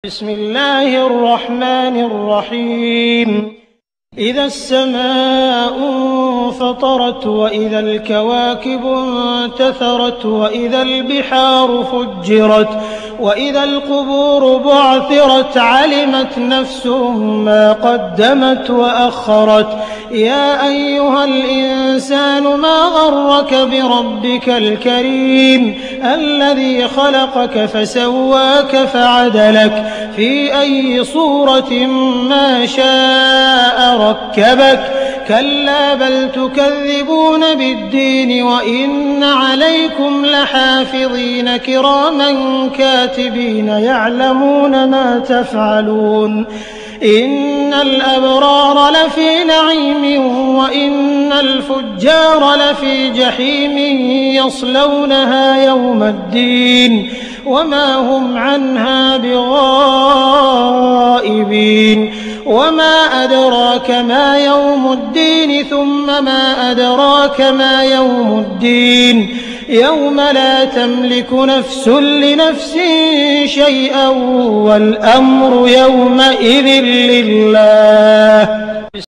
بسم الله الرحمن الرحيم إذا السماء انفطرت وإذا الكواكب انتثرت وإذا البحار فجرت وإذا القبور بعثرت علمت نفس ما قدمت وأخرت يا أيها الإنسان ما غرك بربك الكريم الذي خلقك فسواك فعدلك في أي صورة ما شاء ركبك كلا بل تكذبون بالدين وإن عليكم لحافظين كراما كاتبين يعلمون ما تفعلون إن الأبرار لفي نعيم وإن الفجار لفي جحيم يصلونها يوم الدين وما هم عنها بغائبين وما أدراك ما يوم الدين ثم ما أدراك ما يوم الدين يوم لا تملك نفس لنفس شيئا والأمر يومئذ لله.